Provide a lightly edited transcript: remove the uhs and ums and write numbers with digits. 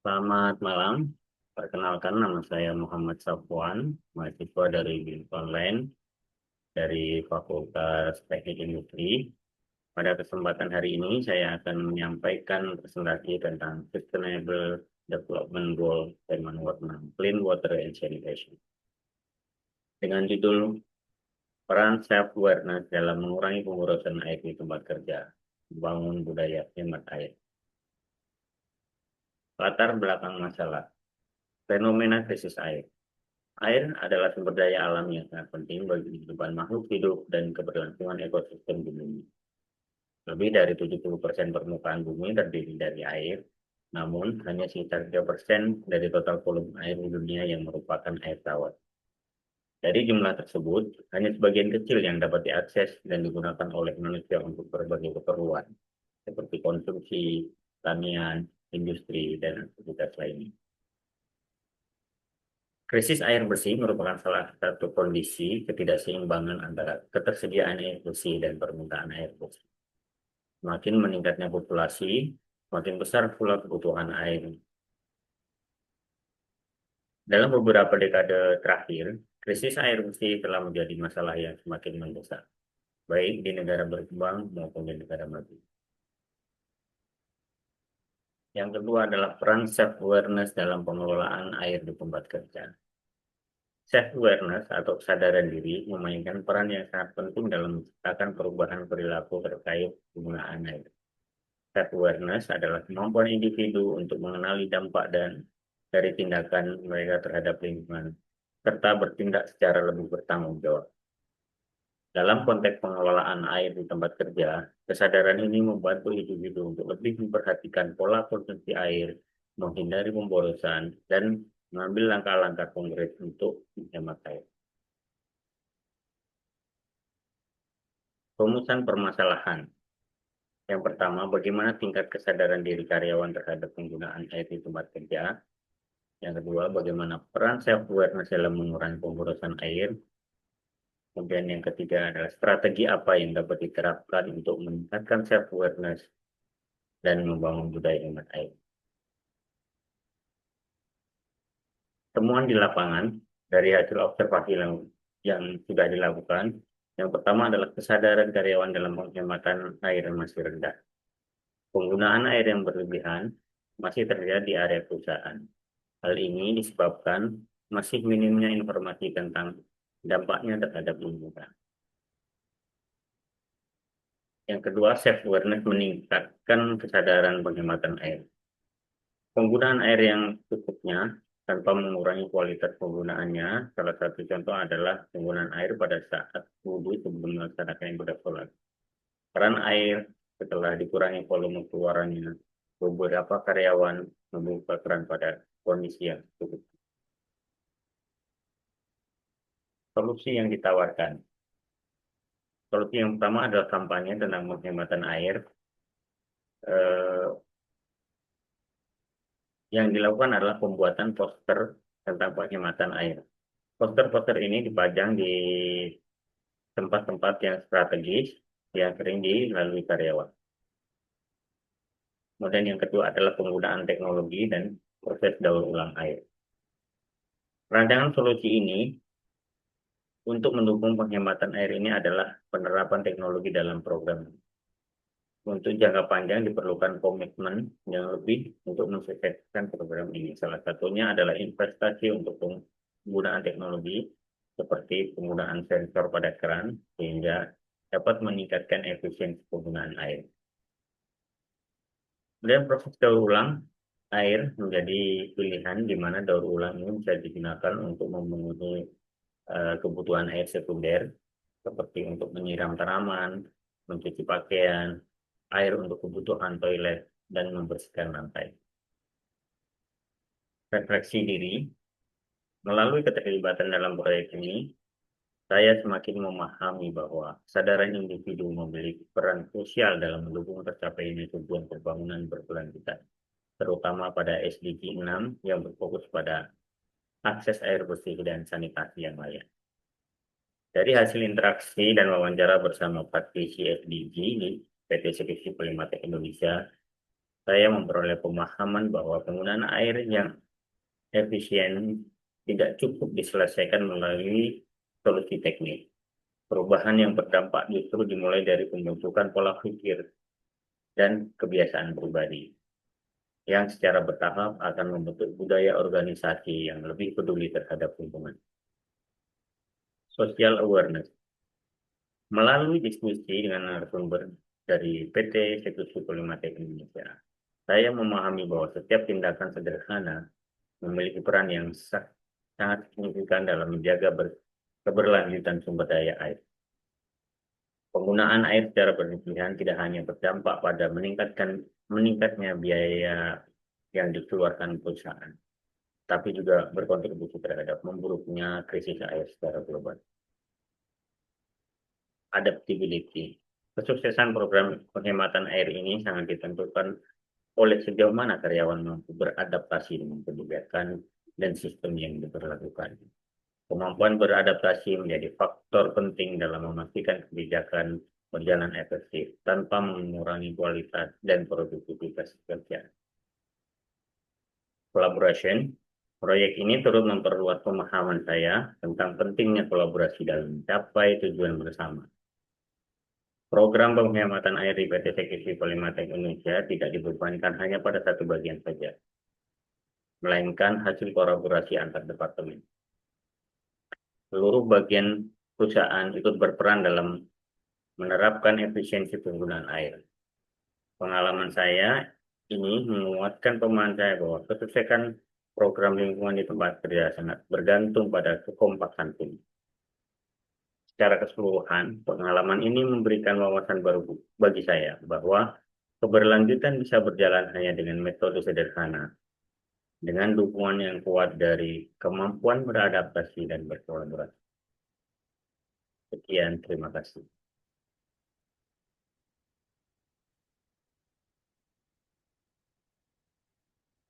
Selamat malam. Perkenalkan, nama saya Muhammad Safwan, mahasiswa dari BIN Online dari Fakultas Teknik Industri. Pada kesempatan hari ini, saya akan menyampaikan presentasi tentang Sustainable Development Goal Tema 6, Clean Water and Sanitation. Dengan judul Peran Self-Awareness dalam mengurangi pemborosan air di tempat kerja, membangun budaya hemat air. Latar belakang masalah, fenomena krisis air. Air adalah sumber daya alam yang sangat penting bagi kehidupan makhluk hidup dan keberlangsungan ekosistem di bumi. Lebih dari 70% permukaan bumi terdiri dari air, namun hanya sekitar 3% dari total volume air di dunia yang merupakan air tawar. Dari jumlah tersebut, hanya sebagian kecil yang dapat diakses dan digunakan oleh manusia untuk berbagai keperluan, seperti konsumsi, pertanian, industri, dan aktivitas lainnya. Krisis air bersih merupakan salah satu kondisi ketidakseimbangan antara ketersediaan air bersih dan permintaan air bersih. Semakin meningkatnya populasi, semakin besar pula kebutuhan air. Dalam beberapa dekade terakhir, krisis air bersih telah menjadi masalah yang semakin mendesak, baik di negara berkembang maupun di negara maju. Yang kedua adalah peran self-awareness dalam pengelolaan air di tempat kerja. Self-awareness atau kesadaran diri memainkan peran yang sangat penting dalam menciptakan perubahan perilaku terkait penggunaan air. Self-awareness adalah kemampuan individu untuk mengenali dampak dan dari tindakan mereka terhadap lingkungan, serta bertindak secara lebih bertanggung jawab. Dalam konteks pengelolaan air di tempat kerja, kesadaran ini membantu individu untuk lebih memperhatikan pola konsumsi air, menghindari pemborosan, dan mengambil langkah-langkah konkret untuk menghemat air. Rumusan permasalahan. Yang pertama, bagaimana tingkat kesadaran diri karyawan terhadap penggunaan air di tempat kerja. Yang kedua, bagaimana peran self-awareness dalam mengurangi pemborosan air. Kemudian yang ketiga adalah strategi apa yang dapat diterapkan untuk meningkatkan self-awareness dan membangun budaya hemat air. Temuan di lapangan dari hasil observasi yang sudah dilakukan. Yang pertama adalah kesadaran karyawan dalam penghematan air masih rendah. Penggunaan air yang berlebihan masih terjadi di area perusahaan. Hal ini disebabkan masih minimnya informasi tentang dampaknya terhadap lingkungan. Yang kedua, self-awareness meningkatkan kesadaran penghematan air. Penggunaan air yang cukupnya tanpa mengurangi kualitas penggunaannya, salah satu contoh adalah penggunaan air pada saat wudhu sebelum melaksanakan ibadah sholat. Peran air setelah dikurangi volume keluarannya, beberapa karyawan membuka keran pada kondisi yang cukup. Solusi yang ditawarkan. Solusi yang pertama adalah kampanye tentang penghematan air. Eh, yang dilakukan adalah pembuatan poster tentang penghematan air. Poster-poster ini dipajang di tempat-tempat yang strategis yang sering dilalui karyawan. Kemudian yang kedua adalah penggunaan teknologi dan proses daur ulang air. Rancangan solusi ini untuk mendukung penghematan air ini adalah penerapan teknologi dalam program. Untuk jangka panjang diperlukan komitmen yang lebih untuk mensukseskan program ini. Salah satunya adalah investasi untuk penggunaan teknologi seperti penggunaan sensor pada keran sehingga dapat meningkatkan efisiensi penggunaan air. Kemudian proses daur ulang air menjadi pilihan di mana daur ulang ini bisa digunakan untuk memenuhi kebutuhan air sekunder seperti untuk menyiram tanaman, mencuci pakaian, air untuk kebutuhan toilet, dan membersihkan lantai. Refleksi diri, melalui keterlibatan dalam proyek ini, saya semakin memahami bahwa kesadaran individu memiliki peran krusial dalam mendukung tercapainya tujuan pembangunan berkelanjutan, terutama pada SDG 6 yang berfokus pada akses air bersih dan sanitasi yang layak. Dari hasil interaksi dan wawancara bersama praktisi SDG di PT Sekresi Polimatek Indonesia, saya memperoleh pemahaman bahwa penggunaan air yang efisien tidak cukup diselesaikan melalui solusi teknik. Perubahan yang berdampak justru dimulai dari pembentukan pola pikir dan kebiasaan pribadi, yang secara bertahap akan membentuk budaya organisasi yang lebih peduli terhadap lingkungan. Social awareness. Melalui diskusi dengan narasumber dari PT Eksekutif Polimatek Indonesia, saya memahami bahwa setiap tindakan sederhana memiliki peran yang sangat signifikan dalam menjaga keberlanjutan sumber daya air. Penggunaan air secara berlebihan tidak hanya berdampak pada meningkatnya biaya yang dikeluarkan perusahaan, tapi juga berkontribusi terhadap memburuknya krisis air secara global. Adaptability. Kesuksesan program penghematan air ini sangat ditentukan oleh sejauh mana karyawan mampu beradaptasi dengan kebijakan dan sistem yang diberlakukan. Kemampuan beradaptasi menjadi faktor penting dalam memastikan kebijakan berjalan efektif tanpa mengurangi kualitas dan produktivitas kerja. Collaboration. Proyek ini turut memperluas pemahaman saya tentang pentingnya kolaborasi dalam mencapai tujuan bersama. Program penghematan air di PT Sekisi Polimatek Indonesia tidak dibebankan hanya pada satu bagian saja, melainkan hasil kolaborasi antar departemen. Seluruh bagian perusahaan ikut berperan dalam menerapkan efisiensi penggunaan air. Pengalaman saya ini menguatkan pemahaman saya bahwa kesuksesan program lingkungan di tempat kerja sangat bergantung pada kekompakan tim. Secara keseluruhan, pengalaman ini memberikan wawasan baru bagi saya bahwa keberlanjutan bisa berjalan hanya dengan metode sederhana, dengan dukungan yang kuat dari kemampuan beradaptasi dan berkolaborasi. Sekian, terima kasih.